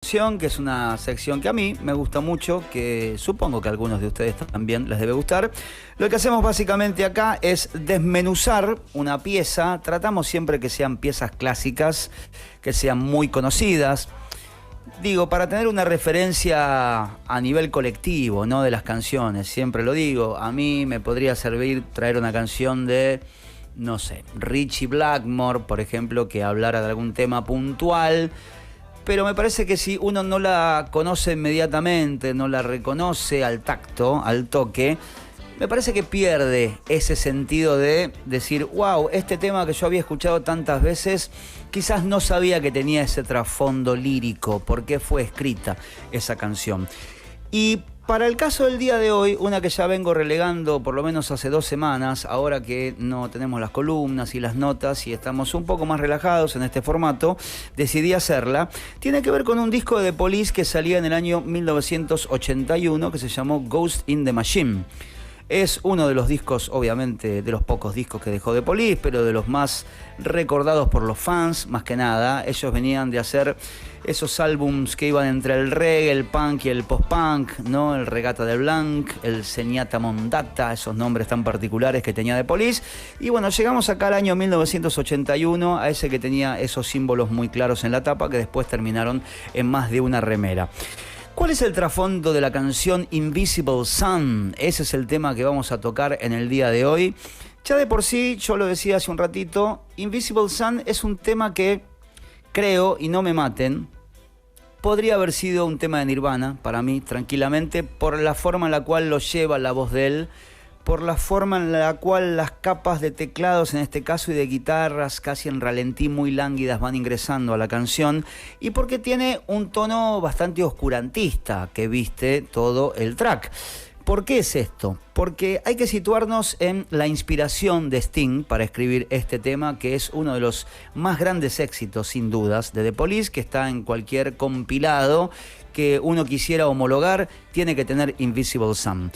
sección, que es una sección que a mí me gusta mucho, que supongo que a algunos de ustedes también les debe gustar. Lo que hacemos básicamente acá es desmenuzar una pieza. Tratamos siempre que sean piezas clásicas, que sean muy conocidas. Digo, para tener una referencia a nivel colectivo, ¿no? De las canciones, siempre lo digo. A mí me podría servir traer una canción de, no sé, Ritchie Blackmore, por ejemplo, que hablara de algún tema puntual. Pero me parece que si uno no la conoce inmediatamente, no la reconoce al tacto, al toque, me parece que pierde ese sentido de decir, wow, este tema que yo había escuchado tantas veces, quizás no sabía que tenía ese trasfondo lírico, por qué fue escrita esa canción. Y para el caso del día de hoy, una que ya vengo relegando por lo menos hace 2 semanas, ahora que no tenemos las columnas y las notas y estamos un poco más relajados en este formato, decidí hacerla. Tiene que ver con un disco de The Police que salía en el año 1981 que se llamó Ghost in the Machine. Es uno de los discos, obviamente, de los pocos discos que dejó The Police, pero de los más recordados por los fans, más que nada. Ellos venían de hacer esos álbums que iban entre el reggae, el punk y el post-punk, ¿no? El Regata del Blanc, el Señata Mondata, esos nombres tan particulares que tenía The Police. Y bueno, llegamos acá al año 1981, a ese que tenía esos símbolos muy claros en la tapa, que después terminaron en más de una remera. ¿Cuál es el trasfondo de la canción Invisible Sun? Ese es el tema que vamos a tocar en el día de hoy. Ya de por sí, yo lo decía hace un ratito, Invisible Sun es un tema que creo, y no me maten, podría haber sido un tema de Nirvana, para mí, tranquilamente, por la forma en la cual lo lleva la voz de él, por la forma en la cual las capas de teclados, en este caso, y de guitarras casi en ralentí muy lánguidas van ingresando a la canción, y porque tiene un tono bastante oscurantista que viste todo el track. ¿Por qué es esto? Porque hay que situarnos en la inspiración de Sting para escribir este tema, que es uno de los más grandes éxitos, sin dudas, de The Police, que está en cualquier compilado que uno quisiera homologar, tiene que tener Invisible Sun.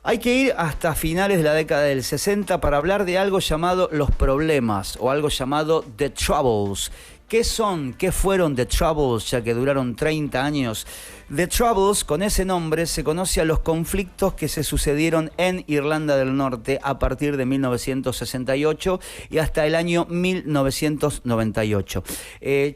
Hay que ir hasta finales de la década del 60 para hablar de algo llamado Los Problemas o algo llamado The Troubles. ¿Qué son? ¿Qué fueron The Troubles? Ya que duraron 30 años. The Troubles, con ese nombre, se conoce a los conflictos que se sucedieron en Irlanda del Norte a partir de 1968 y hasta el año 1998.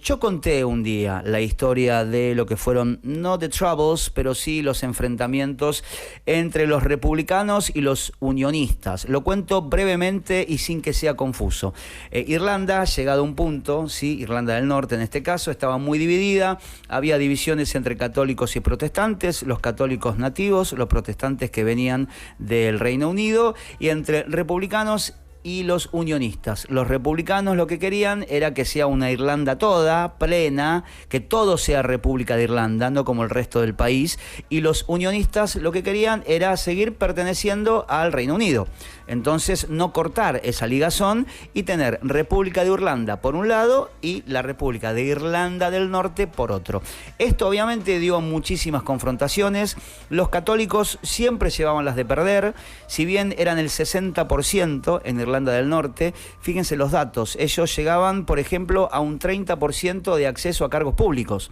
Yo conté un día la historia de lo que fueron, no The Troubles, pero sí los enfrentamientos entre los republicanos y los unionistas. Lo cuento brevemente y sin que sea confuso. Irlanda, llegado a un punto, sí, Irlanda del Norte en este caso, estaba muy dividida, había divisiones entre católicos y protestantes, los católicos nativos, los protestantes que venían del Reino Unido, y entre republicanos y los unionistas. Los republicanos lo que querían era que sea una Irlanda toda, plena, que todo sea República de Irlanda, no como el resto del país, y los unionistas lo que querían era seguir perteneciendo al Reino Unido. Entonces, no cortar esa ligazón y tener República de Irlanda por un lado y la República de Irlanda del Norte por otro. Esto obviamente dio muchísimas confrontaciones. Los católicos siempre llevaban las de perder, si bien eran el 60% en Irlanda del Norte. Fíjense los datos, ellos llegaban, por ejemplo, a un 30% de acceso a cargos públicos.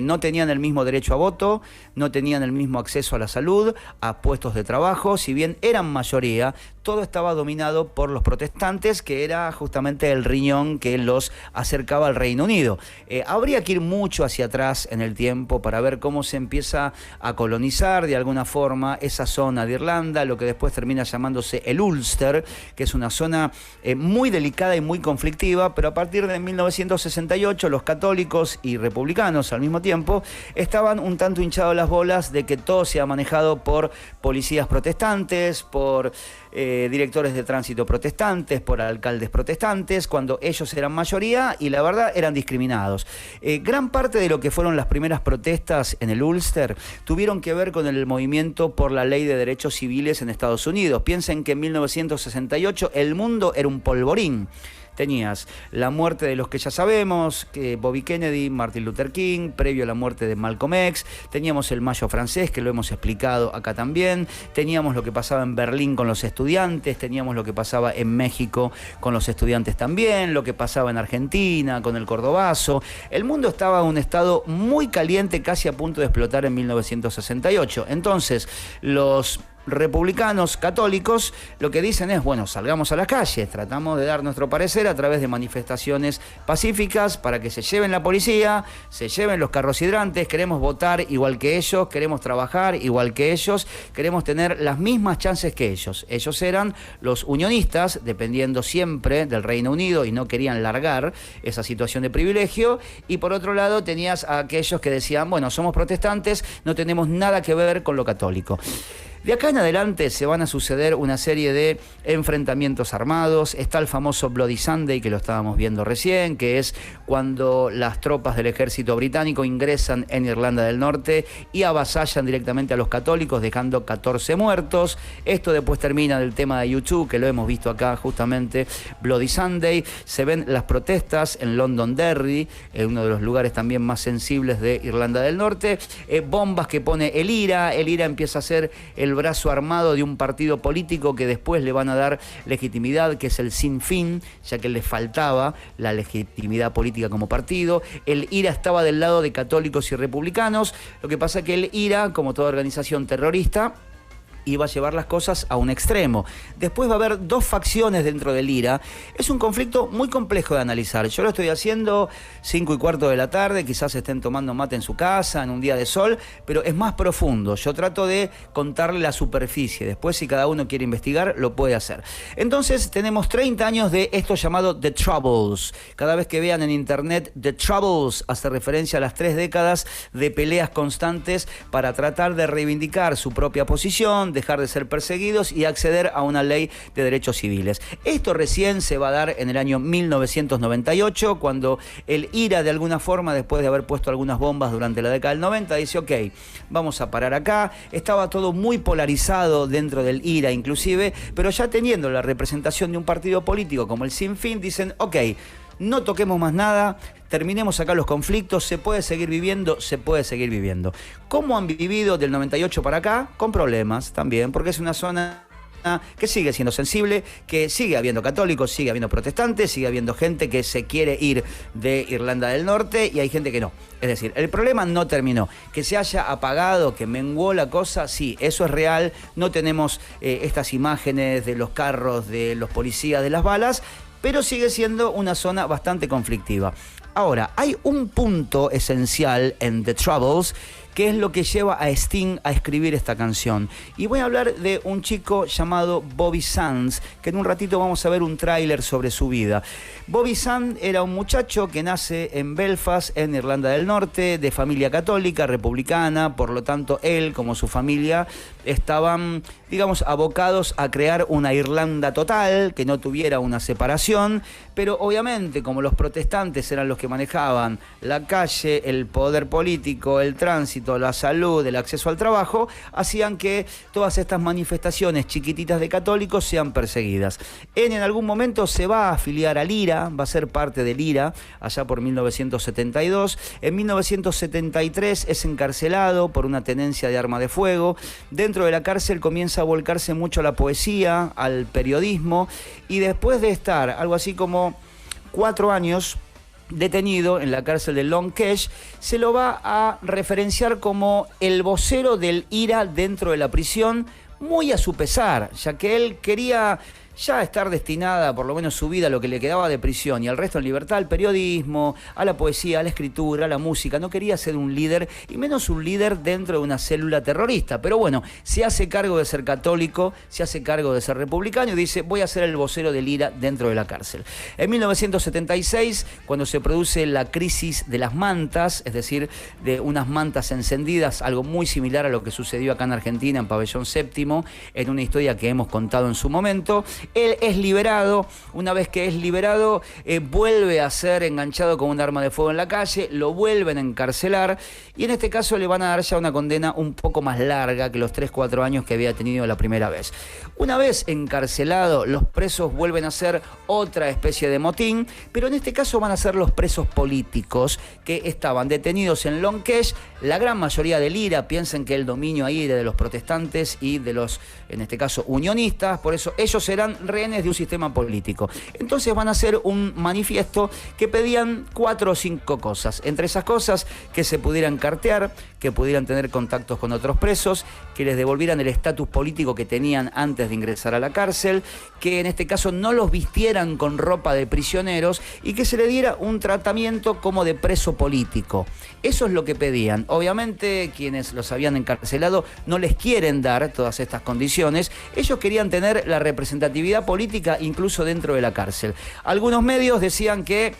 No tenían el mismo derecho a voto, no tenían el mismo acceso a la salud, a puestos de trabajo, si bien eran mayoría, todo estaba dominado por los protestantes, que era justamente el riñón que los acercaba al Reino Unido. Habría que ir mucho hacia atrás en el tiempo para ver cómo se empieza a colonizar de alguna forma esa zona de Irlanda, lo que después termina llamándose el Ulster, que es una zona muy delicada y muy conflictiva, pero a partir de 1968 los católicos y republicanos al mismo tiempo estaban un tanto hinchados las bolas de que todo sea manejado por policías protestantes, por directores de tránsito protestantes, por alcaldes protestantes, cuando ellos eran mayoría y la verdad eran discriminados. Gran parte de lo que fueron las primeras protestas en el Ulster tuvieron que ver con el movimiento por la ley de derechos civiles en Estados Unidos. Piensen que en 1968 el mundo era un polvorín. tenías la muerte de los que ya sabemos, que Bobby Kennedy, Martin Luther King, previo a la muerte de Malcolm X, teníamos el Mayo francés, que lo hemos explicado acá también, teníamos lo que pasaba en Berlín con los estudiantes, teníamos lo que pasaba en México con los estudiantes también, lo que pasaba en Argentina con el Cordobazo. El mundo estaba en un estado muy caliente, casi a punto de explotar en 1968. Entonces, los republicanos católicos lo que dicen es, bueno, salgamos a las calles, tratamos de dar nuestro parecer a través de manifestaciones pacíficas para que se lleven la policía, se lleven los carros hidrantes, queremos votar igual que ellos, queremos trabajar igual que ellos, queremos tener las mismas chances que ellos. Ellos eran los unionistas, dependiendo siempre del Reino Unido y no querían largar esa situación de privilegio, y por otro lado tenías a aquellos que decían, bueno, somos protestantes, no tenemos nada que ver con lo católico. De acá en adelante se van a suceder una serie de enfrentamientos armados. Está el famoso Bloody Sunday, que lo estábamos viendo recién, que es cuando las tropas del ejército británico ingresan en Irlanda del Norte y avasallan directamente a los católicos, dejando 14 muertos. Esto después termina del tema de YouTube, que lo hemos visto acá justamente, Bloody Sunday. Se ven las protestas en Londonderry, uno de los lugares también más sensibles de Irlanda del Norte. Bombas que pone el IRA. El IRA empieza a ser el brazo armado de un partido político que después le van a dar legitimidad, que es el Sinn Féin, ya que le faltaba la legitimidad política como partido. El IRA estaba del lado de católicos y republicanos. Lo que pasa es que el IRA, como toda organización terrorista, iba a llevar las cosas a un extremo. Después va a haber dos facciones dentro del IRA. Es un conflicto muy complejo de analizar. Yo lo estoy haciendo 5:15 de la tarde, quizás estén tomando mate en su casa, en un día de sol, pero es más profundo. Yo trato de contarle la superficie. Después, si cada uno quiere investigar, lo puede hacer. Entonces, tenemos 30 años de esto llamado The Troubles. Cada vez que vean en internet The Troubles, hace referencia a las 3 décadas de peleas constantes para tratar de reivindicar su propia posición, dejar de ser perseguidos y acceder a una ley de derechos civiles. Esto recién se va a dar en el año 1998, cuando el IRA, de alguna forma, después de haber puesto algunas bombas durante la década del 90, dice, ok, vamos a parar acá. Estaba todo muy polarizado dentro del IRA inclusive, pero ya teniendo la representación de un partido político como el Sinn Féin, dicen, ok, no toquemos más nada, terminemos acá los conflictos, se puede seguir viviendo, se puede seguir viviendo. ¿Cómo han vivido del 98 para acá? Con problemas también, porque es una zona que sigue siendo sensible, que sigue habiendo católicos, sigue habiendo protestantes, sigue habiendo gente que se quiere ir de Irlanda del Norte y hay gente que no. Es decir, el problema no terminó. Que se haya apagado, que menguó la cosa, sí, eso es real. No tenemos estas imágenes de los carros, de los policías, de las balas, pero sigue siendo una zona bastante conflictiva. Ahora, hay un punto esencial en The Troubles, que es lo que lleva a Sting a escribir esta canción. Y voy a hablar de un chico llamado Bobby Sands, que en un ratito vamos a ver un tráiler sobre su vida. Bobby Sands era un muchacho que nace en Belfast, en Irlanda del Norte, de familia católica, republicana, por lo tanto él, como su familia, estaban, digamos, abocados a crear una Irlanda total, que no tuviera una separación, pero obviamente como los protestantes eran los que manejaban la calle, el poder político, el tránsito, la salud, el acceso al trabajo, hacían que todas estas manifestaciones chiquititas de católicos sean perseguidas. En algún momento se va a afiliar al IRA, va a ser parte del IRA, allá por 1972. En 1973 es encarcelado por una tenencia de arma de fuego. Dentro de la cárcel comienza a volcarse mucho a la poesía, al periodismo, y después de estar algo así como 4 años detenido en la cárcel de Long Kesh, se lo va a referenciar como el vocero del IRA dentro de la prisión, muy a su pesar, ya que él quería ya estar destinada, por lo menos su vida, a lo que le quedaba de prisión y el resto en libertad, al periodismo, a la poesía, a la escritura, a la música. No quería ser un líder, y menos un líder dentro de una célula terrorista. Pero bueno, se hace cargo de ser católico, se hace cargo de ser republicano y dice, voy a ser el vocero del IRA dentro de la cárcel. En 1976, cuando se produce la crisis de las mantas, es decir, de unas mantas encendidas, algo muy similar a lo que sucedió acá en Argentina, en Pabellón Séptimo, en una historia que hemos contado en su momento, Él es liberado. Una vez que es liberado, vuelve a ser enganchado con un arma de fuego en la calle, lo vuelven a encarcelar y en este caso le van a dar ya una condena un poco más larga que los 3-4 años que había tenido la primera vez. Una vez encarcelado, los presos vuelven a hacer otra especie de motín, pero en este caso van a ser los presos políticos que estaban detenidos en Long Kesh, la gran mayoría del IRA. Piensen que el dominio ahí era de los protestantes y de los, en este caso, unionistas, por eso ellos eran rehenes de un sistema político. Entonces van a hacer un manifiesto que pedían 4 o 5 cosas. Entre esas cosas, que se pudieran cartear, que pudieran tener contactos con otros presos, que les devolvieran el estatus político que tenían antes de ingresar a la cárcel, que en este caso no los vistieran con ropa de prisioneros y que se le diera un tratamiento como de preso político. Eso es lo que pedían. Obviamente quienes los habían encarcelado no les quieren dar todas estas condiciones. Ellos querían tener la representatividad política incluso dentro de la cárcel. Algunos medios decían que,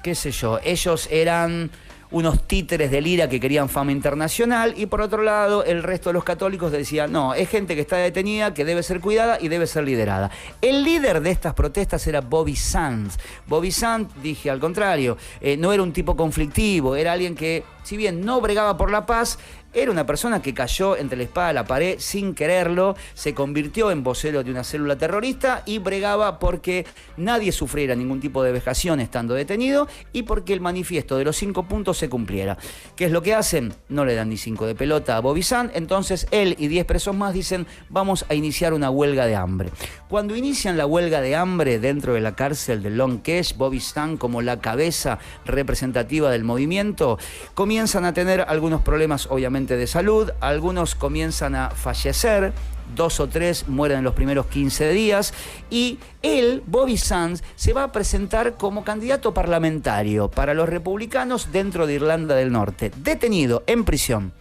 qué sé yo, ellos eran unos títeres del IRA que querían fama internacional, y por otro lado el resto de los católicos decían, no, es gente que está detenida, que debe ser cuidada y debe ser liderada. El líder de estas protestas era Bobby Sands. Bobby Sands, dije al contrario, no era un tipo conflictivo, era alguien que, si bien no bregaba por la paz, era una persona que cayó entre la espada y la pared sin quererlo, se convirtió en vocero de una célula terrorista y bregaba porque nadie sufriera ningún tipo de vejación estando detenido y porque el manifiesto de los 5 puntos se cumpliera. ¿Qué es lo que hacen? No le dan ni 5 de pelota a Bobby Sands, entonces él y 10 presos más dicen, vamos a iniciar una huelga de hambre. Cuando inician la huelga de hambre dentro de la cárcel de Long Kesh, Bobby Sands, como la cabeza representativa del movimiento, comienzan a tener algunos problemas, obviamente, de salud, algunos comienzan a fallecer, 2 o 3 mueren en los primeros 15 días y él, Bobby Sands, se va a presentar como candidato parlamentario para los republicanos dentro de Irlanda del Norte, detenido en prisión.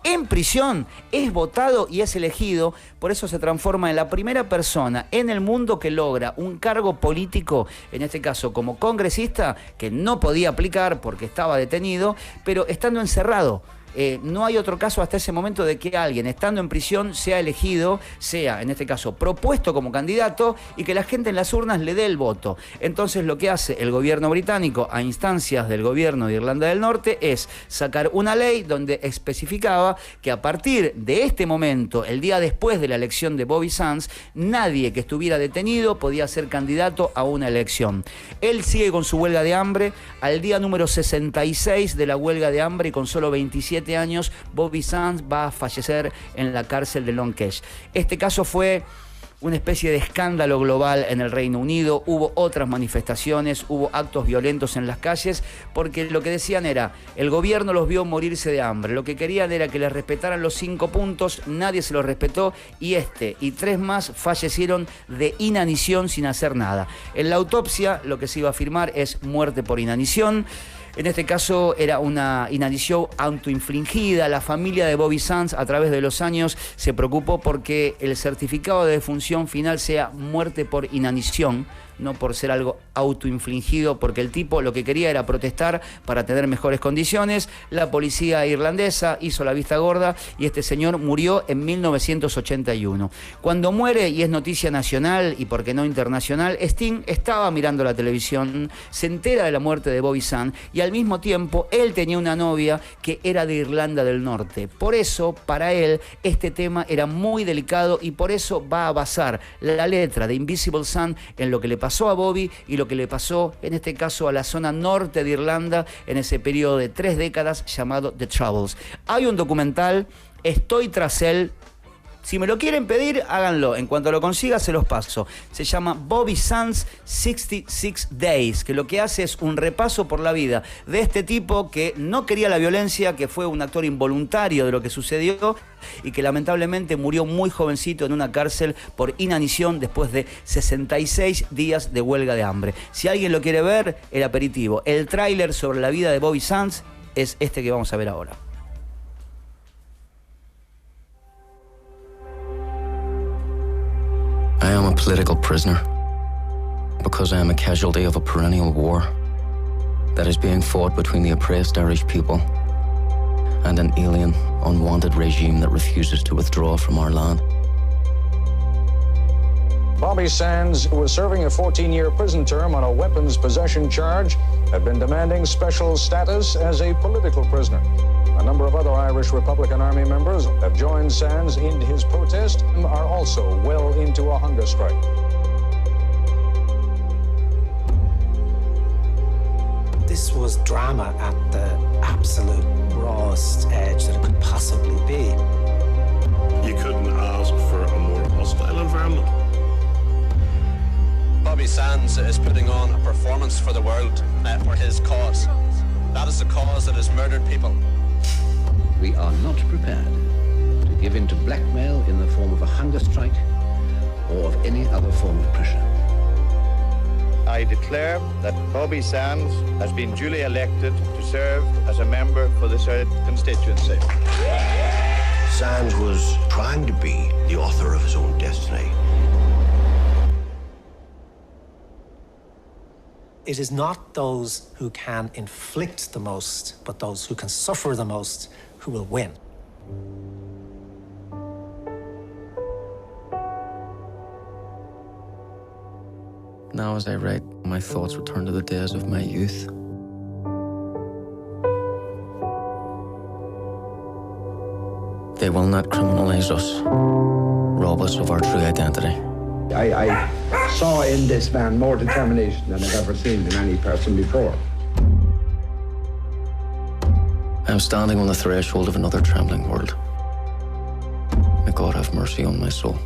En prisión es votado y es elegido, por eso se transforma en la primera persona en el mundo que logra un cargo político, en este caso como congresista, que no podía aplicar porque estaba detenido, pero estando encerrado. No hay otro caso hasta ese momento de que alguien estando en prisión sea elegido, sea en este caso propuesto como candidato y que la gente en las urnas le dé el voto. Entonces lo que hace el gobierno británico a instancias del gobierno de Irlanda del Norte es sacar una ley donde especificaba que a partir de este momento, el día después de la elección de Bobby Sands, nadie que estuviera detenido podía ser candidato a una elección. Él sigue con su huelga de hambre al día número 66 de la huelga de hambre y con solo 27 años, Bobby Sands va a fallecer en la cárcel de Long Kesh. Este caso fue una especie de escándalo global en el Reino Unido, hubo otras manifestaciones, hubo actos violentos en las calles, porque lo que decían era, el gobierno los vio morirse de hambre, lo que querían era que les respetaran los 5 puntos, nadie se los respetó y y 3 más fallecieron de inanición sin hacer nada. En la autopsia lo que se iba a afirmar es muerte por inanición. En este caso era una inanición autoinfligida. La familia de Bobby Sands a través de los años se preocupó porque el certificado de defunción final sea muerte por inanición, no por ser algo autoinfligido, porque el tipo lo que quería era protestar para tener mejores condiciones. La policía irlandesa hizo la vista gorda y este señor murió en 1981. Cuando muere, y es noticia nacional y por qué no internacional, Sting estaba mirando la televisión, se entera de la muerte de Bobby Sands y al mismo tiempo él tenía una novia que era de Irlanda del Norte. Por eso, para él, este tema era muy delicado y por eso va a basar la letra de Invisible Sun en lo que le pasó a Bobby y lo que le pasó en este caso a la zona norte de Irlanda en ese periodo de 3 décadas llamado The Troubles. Hay un documental, estoy tras él. Si me lo quieren pedir, háganlo. En cuanto lo consiga, se los paso. Se llama Bobby Sands 66 Days, que lo que hace es un repaso por la vida de este tipo que no quería la violencia, que fue un actor involuntario de lo que sucedió y que lamentablemente murió muy jovencito en una cárcel por inanición después de 66 días de huelga de hambre. Si alguien lo quiere ver, el aperitivo. El tráiler sobre la vida de Bobby Sands es este que vamos a ver ahora. I am a political prisoner because I am a casualty of a perennial war that is being fought between the oppressed Irish people and an alien, unwanted regime that refuses to withdraw from our land. Bobby Sands, who was serving a 14-year prison term on a weapons possession charge, had been demanding special status as a political prisoner. A number of other Irish Republican Army members have joined Sands in his protest and are also well into a hunger strike. This was drama at the absolute rawest edge that it could possibly be. You couldn't ask for a more hostile environment. Bobby Sands is putting on a performance for the world for his cause. That is the cause that has murdered people. We are not prepared to give in to blackmail in the form of a hunger strike or of any other form of pressure. I declare that Bobby Sands has been duly elected to serve as a member for the third constituency. Sands was trying to be the author of his own destiny. It is not those who can inflict the most, but those who can suffer the most who will win. Now as I write, my thoughts return to the days of my youth. They will not criminalize us, rob us of our true identity. I saw in this man more determination than I've ever seen in any person before. I am standing on the threshold of another trembling world. May God have mercy on my soul.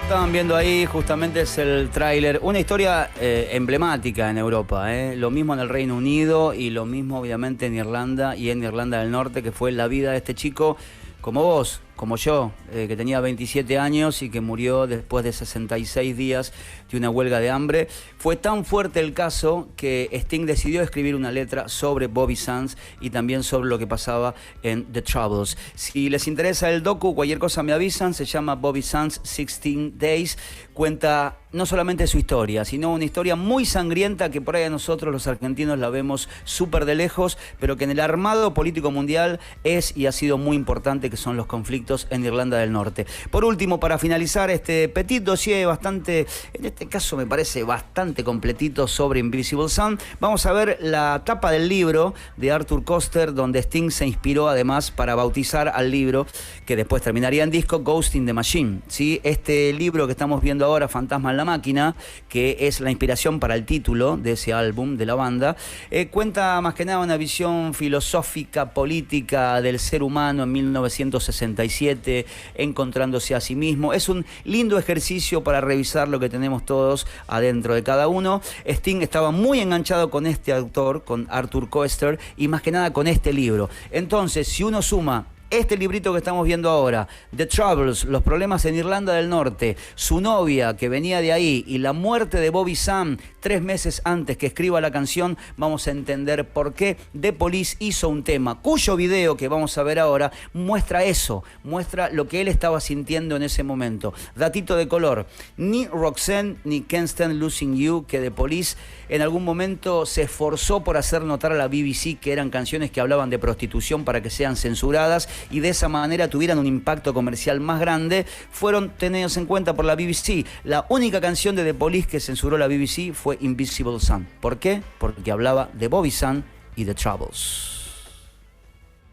Estaban viendo ahí, justamente es el tráiler, una historia emblemática en Europa, lo mismo en el Reino Unido y lo mismo obviamente en Irlanda y en Irlanda del Norte, que fue la vida de este chico como vos, como yo, que tenía 27 años y que murió después de 66 días de una huelga de hambre. Fue tan fuerte el caso que Sting decidió escribir una letra sobre Bobby Sands y también sobre lo que pasaba en The Troubles. Si les interesa el docu, cualquier cosa me avisan, se llama Bobby Sands 16 Days, cuenta no solamente su historia, sino una historia muy sangrienta que por ahí a nosotros los argentinos la vemos súper de lejos, pero que en el armado político mundial es y ha sido muy importante, que son los conflictos en Irlanda del Norte. Por último, para finalizar este petit dossier bastante, en este caso me parece bastante completito sobre Invisible Sun, vamos a ver la tapa del libro de Arthur Koestler, donde Sting se inspiró además para bautizar al libro, que después terminaría en disco, Ghost in the Machine, ¿sí? Este libro que estamos viendo ahora, Fantasma en la Máquina, que es la inspiración para el título de ese álbum de la banda, cuenta más que nada una visión filosófica, política del ser humano en 1967, encontrándose a sí mismo. Es un lindo ejercicio para revisar lo que tenemos todos adentro de cada uno. Sting estaba muy enganchado con este autor, con Arthur Koestler, y más que nada con este libro. Entonces, si uno suma este librito que estamos viendo ahora, The Troubles, los problemas en Irlanda del Norte, su novia que venía de ahí y la muerte de Bobby Sands 3 meses antes que escriba la canción, vamos a entender por qué The Police hizo un tema cuyo video que vamos a ver ahora muestra eso, muestra lo que él estaba sintiendo en ese momento. Datito de color, ni Roxanne ni Can't Stand Losing You, que The Police en algún momento se esforzó por hacer notar a la BBC que eran canciones que hablaban de prostitución para que sean censuradas y de esa manera tuvieran un impacto comercial más grande, fueron tenidos en cuenta por la BBC. La única canción de The Police que censuró la BBC fue Invisible Sun. ¿Por qué? Porque hablaba de Bobby Sands y The Troubles.